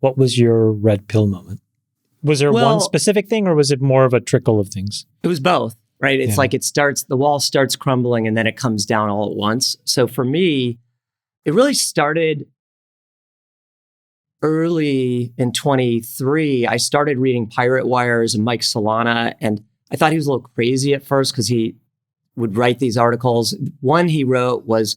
What was your red pill moment? Was there one specific thing, or was it more of a trickle of things? It was both, right? It's like the wall starts crumbling and then it comes down all at once. So for me, it really started early in 23. I started reading Pirate Wires and Mike Solana, and I thought he was a little crazy at first because he would write these articles. One he wrote was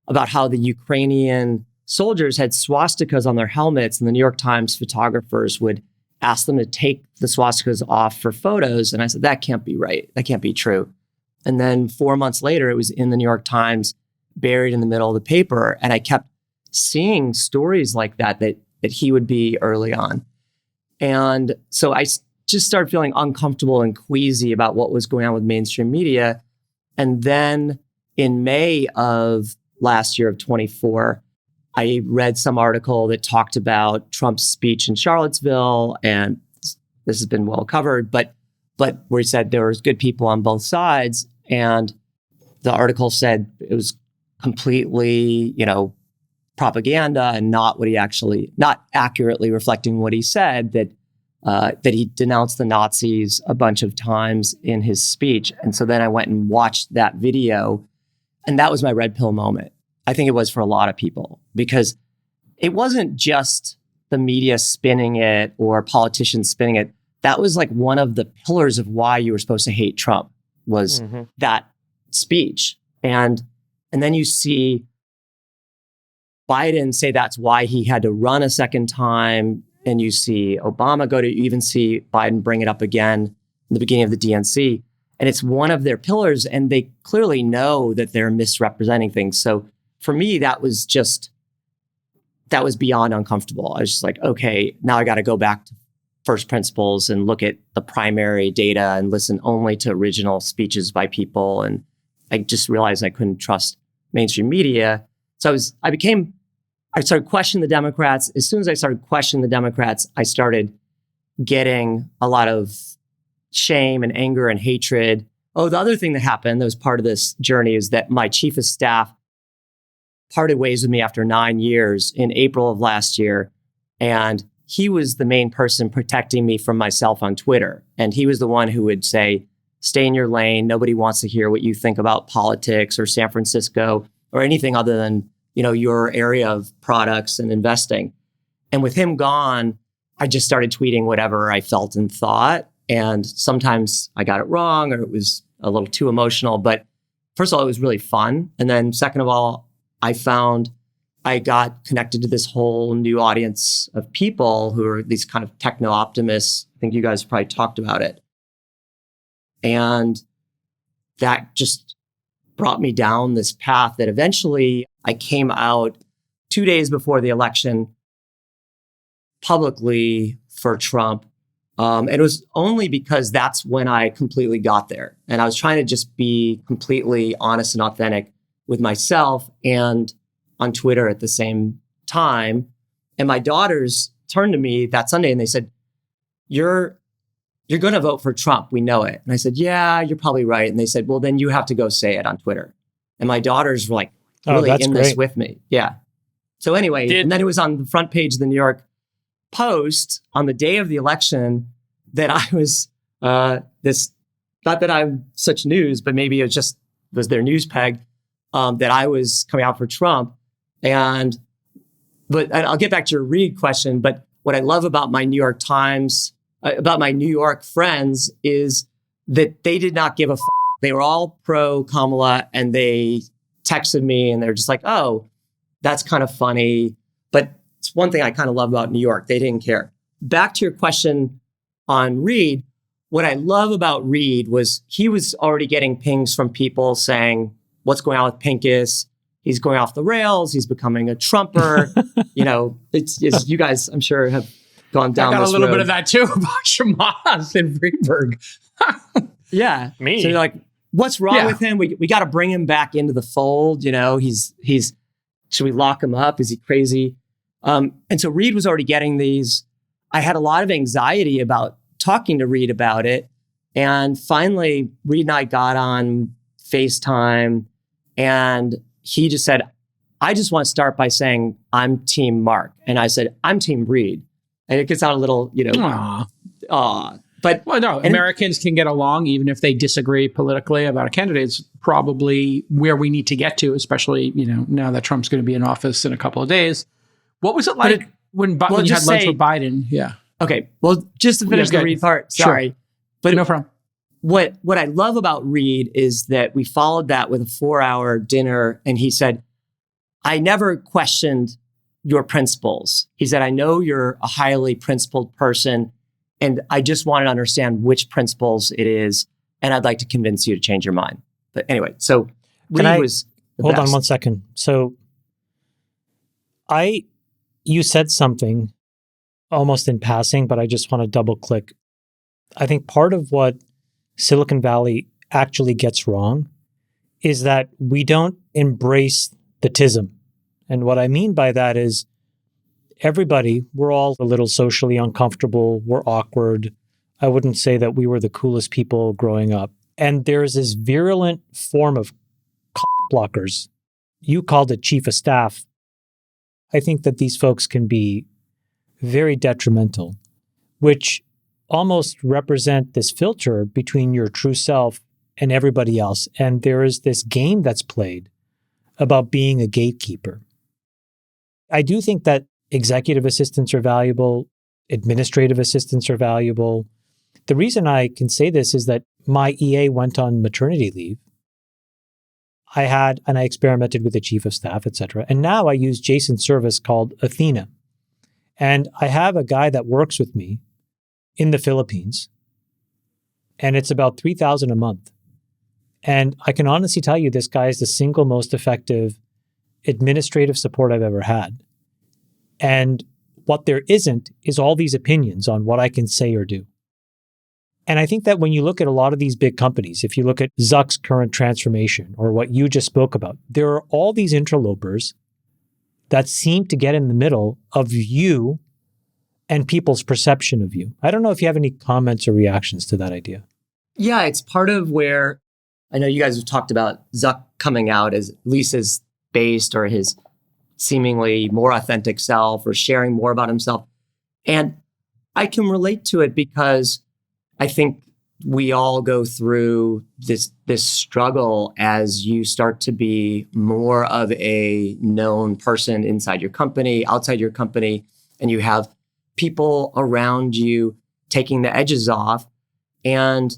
about how the Ukrainian soldiers had swastikas on their helmets, and the New York Times photographers would ask them to take the swastikas off for photos. And I said, that can't be right. That can't be true. And then 4 months later, it was in the New York Times, buried in the middle of the paper. And I kept seeing stories like that he would be early on. And so I just started feeling uncomfortable and queasy about what was going on with mainstream media. And then in May of last year of 24, I read some article that talked about Trump's speech in Charlottesville, and this has been well covered, but where he said there was good people on both sides. And the article said it was completely, propaganda and not accurately reflecting what he said, that he denounced the Nazis a bunch of times in his speech. And so then I went and watched that video, and that was my red pill moment. I think it was for a lot of people, because it wasn't just the media spinning it or politicians spinning it. That was like one of the pillars of why you were supposed to hate Trump was that speech. And then you see Biden say that's why he had to run a second time. And you see Obama you even see Biden bring it up again in the beginning of the DNC. And it's one of their pillars, and they clearly know that they're misrepresenting things. So for me, that was beyond uncomfortable. I was just like, okay, now I got to go back to first principles and look at the primary data and listen only to original speeches by people. And I just realized I couldn't trust mainstream media. So I started questioning the Democrats. As soon as I started questioning the Democrats, I started getting a lot of shame and anger and hatred. Oh, the other thing that happened that was part of this journey is that my chief of staff parted ways with me after 9 years in April of last year. And he was the main person protecting me from myself on Twitter. And he was the one who would say, stay in your lane. Nobody wants to hear what you think about politics or San Francisco or anything other than, your area of products and investing. And with him gone, I just started tweeting whatever I felt and thought. And sometimes I got it wrong or it was a little too emotional. But first of all, it was really fun. And then second of all, I found I got connected to this whole new audience of people who are these kind of techno optimists. I think you guys probably talked about it. And that just brought me down this path that eventually I came out 2 days before the election publicly for Trump. And it was only because that's when I completely got there. And I was trying to just be completely honest and authentic with myself and on Twitter at the same time. And my daughters turned to me that Sunday and they said, you're going to vote for Trump. We know it. And I said, yeah, you're probably right. And they said, well, then you have to go say it on Twitter. And my daughters were like really this with me. Yeah. So anyway, and then it was on the front page of the New York Post on the day of the election that I was not that I'm such news, but maybe it was their news peg that I was coming out for Trump. But I'll get back to your Reed question. But what I love about my New York Times, about my New York friends is that they did not give a f***. They were all pro Kamala and they texted me and they're just like, oh, that's kind of funny. But it's one thing I kind of love about New York. They didn't care. Back to your question on Reed. What I love about Reed was he was already getting pings from people saying, what's going on with Pincus? He's going off the rails. He's becoming a Trumper. It's you guys, I'm sure, have gone down this road. I got a little bit of that too about Shemaz and Friedberg. Yeah. Me. So you're like, what's wrong with him? We got to bring him back into the fold. He's should we lock him up? Is he crazy? And so Reed was already getting these. I had a lot of anxiety about talking to Reed about it. And finally, Reed and I got on FaceTime and he just said, I just want to start by saying I'm Team Mark. And I said, I'm Team Reed. And it gets out a little, but well, no, Americans can get along even if they disagree politically about a candidate. It's probably where we need to get to, especially, now that Trump's going to be in office in a couple of days. What was it like when you had lunch with Biden? Yeah. Okay. Well, just to finish the Reed part, sorry. Sure. But no problem. What I love about Reed is that we followed that with a 4-hour dinner, and he said, I never questioned your principles. He said, I know you're a highly principled person, and I just want to understand which principles it is, and I'd like to convince you to change your mind. But anyway, so Reed was the hold best. on one second. So you said something almost in passing, but I just want to double click. I think part of what Silicon Valley actually gets wrong is that we don't embrace the tism. And what I mean by that is we're all a little socially uncomfortable. We're awkward. I wouldn't say that we were the coolest people growing up. And there's this virulent form of blockers. You called it chief of staff. I think that these folks can be very detrimental, which almost represent this filter between your true self and everybody else. And there is this game that's played about being a gatekeeper. I do think that executive assistants are valuable. Administrative assistants are valuable. The reason I can say this is that my EA went on maternity leave. I experimented with the chief of staff, etc. And now I use Jason's service called Athena. And I have a guy that works with me in the Philippines. And it's about $3,000 a month. And I can honestly tell you, this guy is the single most effective administrative support I've ever had. And what there isn't is all these opinions on what I can say or do. And I think that when you look at a lot of these big companies, if you look at Zuck's current transformation or what you just spoke about, there are all these interlopers that seem to get in the middle of you and people's perception of you. I don't know if you have any comments or reactions to that idea. Yeah, it's part of where I know you guys have talked about Zuck coming out as Lisa's based or his seemingly more authentic self or sharing more about himself. And I can relate to it because I think we all go through this struggle as you start to be more of a known person inside your company, outside your company, and you have people around you taking the edges off. And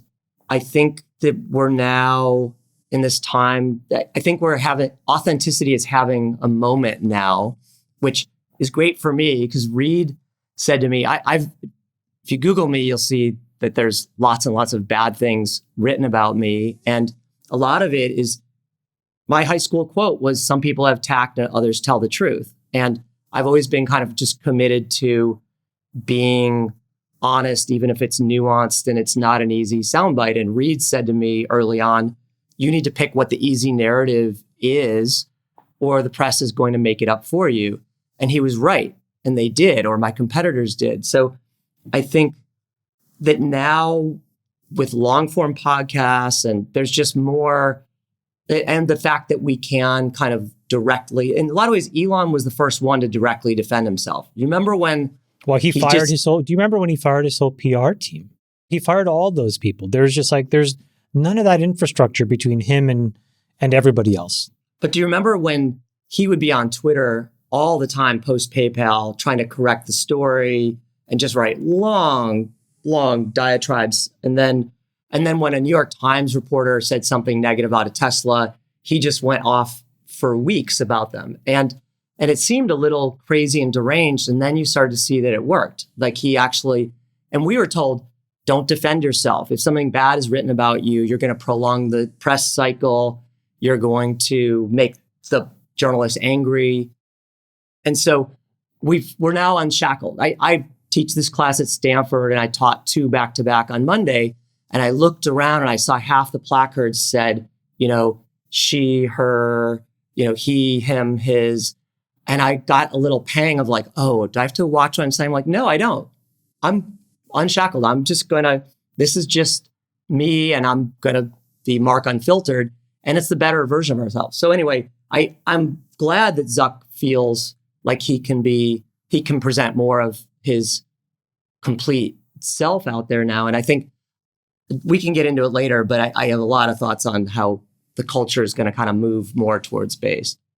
I think that we're now in this time, I think authenticity is having a moment now, which is great for me because Reed said to me, if you Google me, you'll see that there's lots and lots of bad things written about me. And a lot of it is, my high school quote was, some people have tact and others tell the truth. And I've always been kind of just committed to being honest, even if it's nuanced and it's not an easy soundbite. And Reed said to me early on, you need to pick what the easy narrative is, or the press is going to make it up for you. And he was right. And they did, or my competitors did. So I think that now with long form podcasts, and there's just more, and the fact that we can kind of directly, in a lot of ways, Elon was the first one to directly defend himself. You remember when? Well, do you remember when he fired his whole PR team? He fired all those people. There's none of that infrastructure between him and everybody else. But do you remember when he would be on Twitter all the time post PayPal trying to correct the story and just write long diatribes? And then when a New York Times reporter said something negative about a Tesla, he just went off for weeks about them. And it seemed a little crazy and deranged. And then you started to see that it worked. Like and we were told, don't defend yourself. If something bad is written about you, you're going to prolong the press cycle. You're going to make the journalists angry. And so we're now unshackled. I teach this class at Stanford, and I taught 2 back-to-back on Monday. And I looked around and I saw half the placards said, she, her, he, him, his. And I got a little pang of like, oh, do I have to watch what I'm saying? I'm like, no, I don't. I'm unshackled. I'm just this is just me, and I'm going to be Mark Unfiltered. And it's the better version of ourselves. So anyway, I'm glad that Zuck feels like he can present more of his complete self out there now. And I think we can get into it later, but I have a lot of thoughts on how the culture is going to kind of move more towards based.